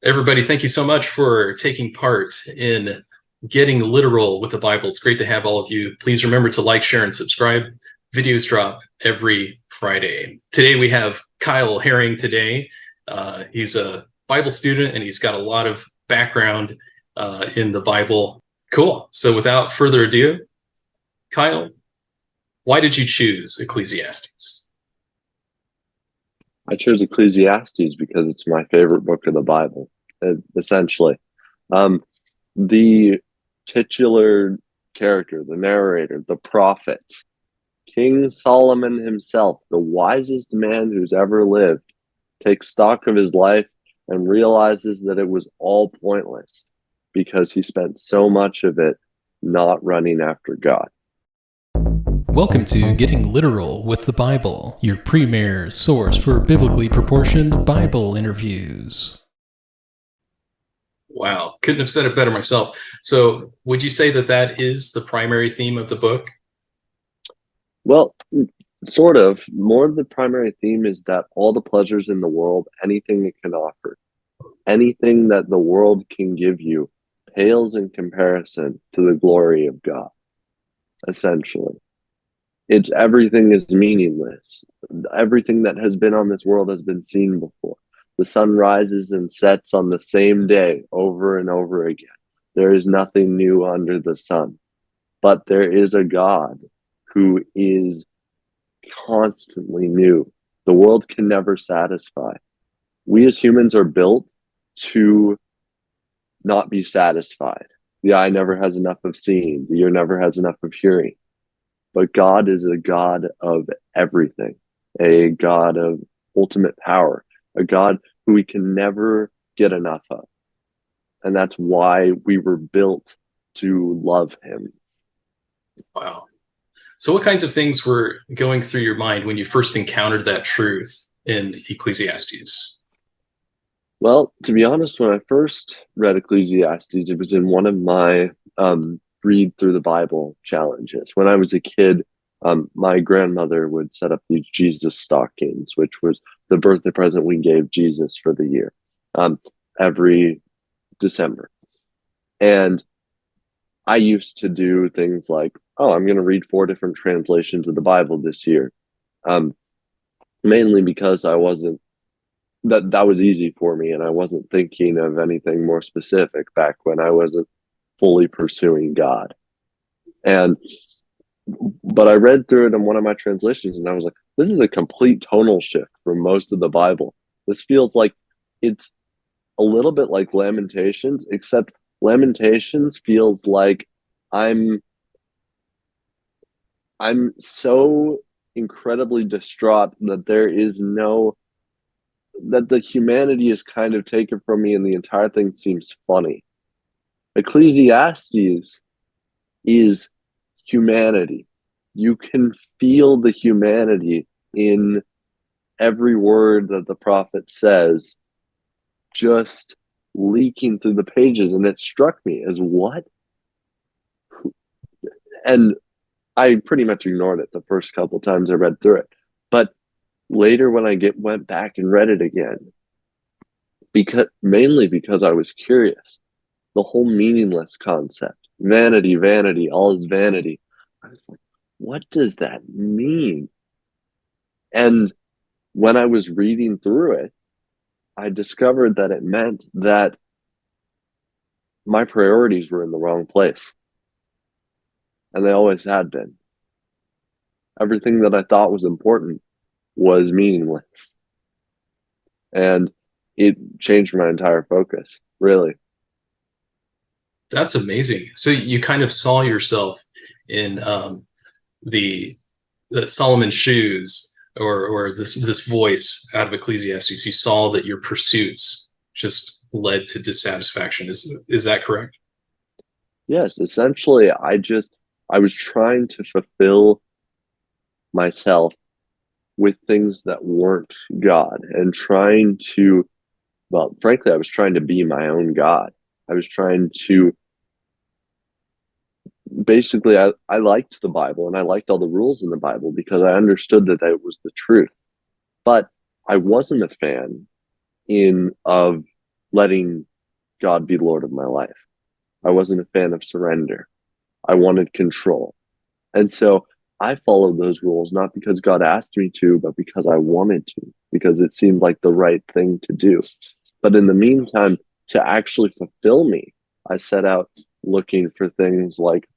Everybody, thank you so much for taking part in getting literal with the Bible. It's great to have all of you. Please remember to like, share, and subscribe. Videos drop every Friday. Today we have Kyle Herring today. He's a Bible student and he's got a lot of background in the Bible. Cool. So without further ado, Kyle, why did you choose Ecclesiastes? I chose Ecclesiastes because it's my favorite book of the Bible, essentially. Um, the titular character, the narrator, the prophet, King Solomon himself, the wisest man who's ever lived, takes stock of his life and realizes that it was all pointless because he spent so much of it not running after God. Welcome to Getting Literal with the Bible, your premier source for biblically proportioned Bible interviews. Wow, couldn't have said it better myself. So would you say that that is the primary theme of the book? Well, sort of. More of the primary theme is that all the pleasures in the world, anything it can offer, anything that the world can give you, pales in comparison to the glory of God, essentially. It's everything is meaningless. Everything that has been on this world has been seen before. The sun rises and sets on the same day over and over again. There is nothing new under the sun. But there is a God who is constantly new. The world can never satisfy. We as humans are built to not be satisfied. The eye never has enough of seeing, the ear never has enough of hearing. But God is a God of everything, a God of ultimate power, a God who we can never get enough of. And that's why we were built to love him. Wow. So what kinds of things were going through your mind when you first encountered that truth in Ecclesiastes? Well, to be honest, when I first read Ecclesiastes, it was in one of my read through the Bible challenges. When I was a kid, my grandmother would set up these Jesus stockings, which was the birthday present we gave Jesus for the year, every December. And I used to do things like, oh, I'm going to read 4 different translations of the Bible this year, mainly because I wasn't that was easy for me, and I wasn't thinking of anything more specific back when I wasn't fully pursuing God. But I read through it in one of my translations, and I was like, this is a complete tonal shift from most of the Bible. This feels like it's a little bit like Lamentations, except Lamentations feels like I'm so incredibly distraught that the humanity is kind of taken from me and the entire thing seems funny. Ecclesiastes is humanity. You can feel the humanity in every word that the prophet says just leaking through the pages. And it struck me as what? And I pretty much ignored it the first couple times I read through it. But later when I went back and read it again, mainly because I was curious, the whole meaningless concept, vanity, vanity, all is vanity. I was like, what does that mean? And when I was reading through it, I discovered that it meant that my priorities were in the wrong place. And they always had been. Everything that I thought was important was meaningless. And it changed my entire focus, really. That's amazing. So you kind of saw yourself in the, the Solomon's shoes, or this voice out of Ecclesiastes. You saw that your pursuits just led to dissatisfaction. Is that correct? Yes, essentially, I was trying to fulfill myself with things that weren't God and well, frankly, I was trying to be my own God. I was trying to basically, I liked the Bible and I liked all the rules in the Bible because I understood that it was the truth. But I wasn't a fan of letting God be Lord of my life. I wasn't a fan of surrender. I wanted control. And so I followed those rules, not because God asked me to, but because I wanted to, because it seemed like the right thing to do. But in the meantime, to actually fulfill me, I set out looking for things like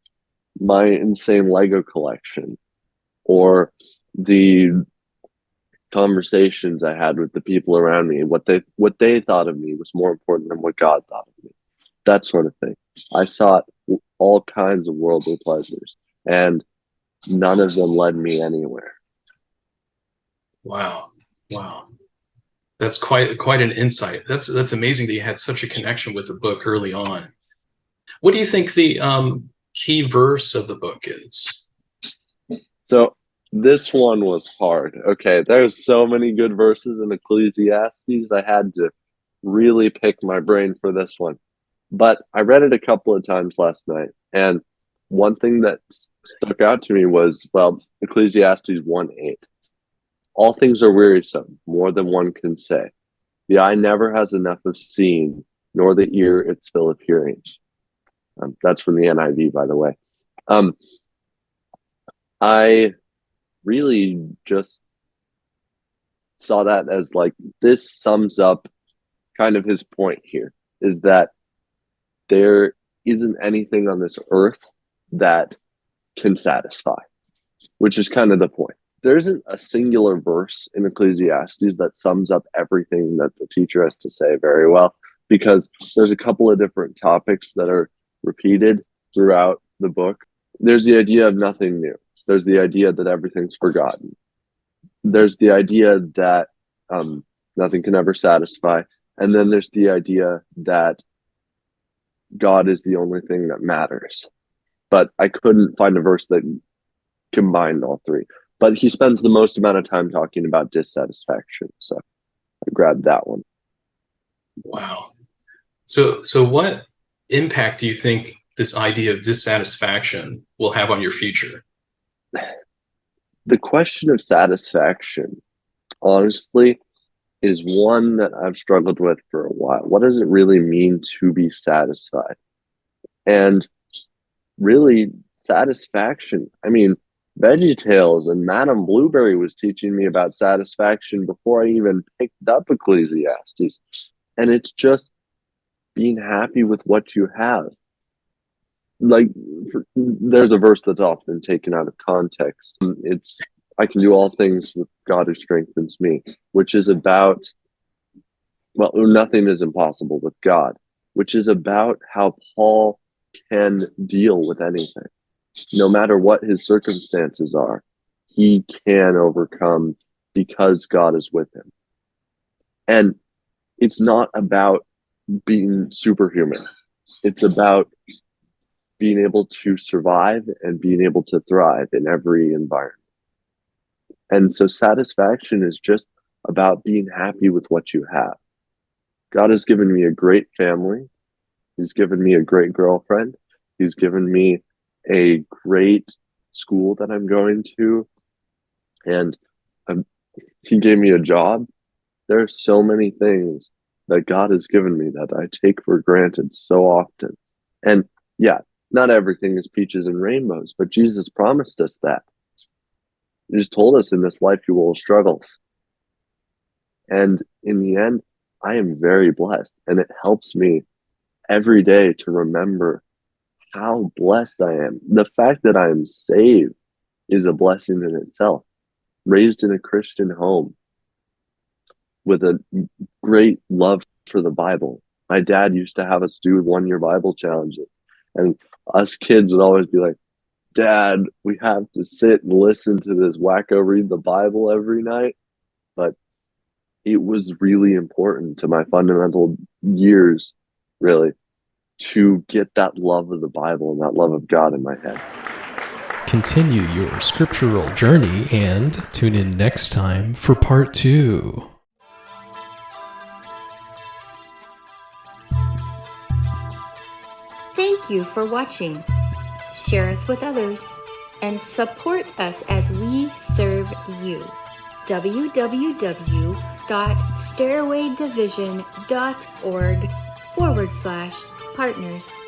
my insane Lego collection, or the conversations I had with the people around me. What they thought of me was more important than what God thought of me. That sort of thing. I sought all kinds of worldly pleasures, and none of them led me anywhere. Wow. Wow. That's quite an insight. That's amazing that you had such a connection with the book early on. What do you think the key verse of the book is? So this one was hard. Okay, there's so many good verses in Ecclesiastes. I had to really pick my brain for this one. But I read it a couple of times last night, and one thing that stuck out to me was, well, Ecclesiastes 1:8. All things are wearisome, more than one can say. The eye never has enough of seeing, nor the ear its fill of hearing. That's from the NIV, by the way. I really just saw that as like, this sums up kind of his point here, is that there isn't anything on this earth that can satisfy, which is kind of the point. There isn't a singular verse in Ecclesiastes that sums up everything that the teacher has to say very well, because there's a couple of different topics that are repeated throughout the book. There's the idea of nothing new. There's the idea that everything's forgotten. There's the idea that nothing can ever satisfy. And then there's the idea that God is the only thing that matters. But I couldn't find a verse that combined all three. But he spends the most amount of time talking about dissatisfaction. So I grabbed that one. Wow. So what impact do you think this idea of dissatisfaction will have on your future? The question of satisfaction, honestly, is one that I've struggled with for a while. What does it really mean to be satisfied? And really, satisfaction, I mean, VeggieTales and Madame Blueberry was teaching me about satisfaction before I even picked up Ecclesiastes. And it's just being happy with what you have. Like, there's a verse that's often taken out of context. It's, I can do all things with God who strengthens me, which is about, well, nothing is impossible with God, which is about how Paul can deal with anything. No matter what his circumstances are, he can overcome because God is with him. And it's not about being superhuman. It's about being able to survive and being able to thrive in every environment. And so satisfaction is just about being happy with what you have. God has given me a great family. He's given me a great girlfriend. He's given me a great school that I'm going to. And he gave me a job. There are so many things that God has given me that I take for granted so often. And yeah, not everything is peaches and rainbows, but Jesus promised us that. He just told us in this life you will have struggles. And in the end, I am very blessed. And it helps me every day to remember how blessed I am. The fact that I am saved is a blessing in itself. Raised in a Christian home with a great love for the Bible. My dad used to have us do 1-year Bible challenges. And us kids would always be like, Dad, we have to sit and listen to this wacko read the Bible every night. But it was really important to my fundamental years, really, to get that love of the Bible and that love of God in my head. Continue your scriptural journey and tune in next time for part 2. Thank you for watching. Share us with others and support us as we serve you. www www.stairwaydivision.org/partners.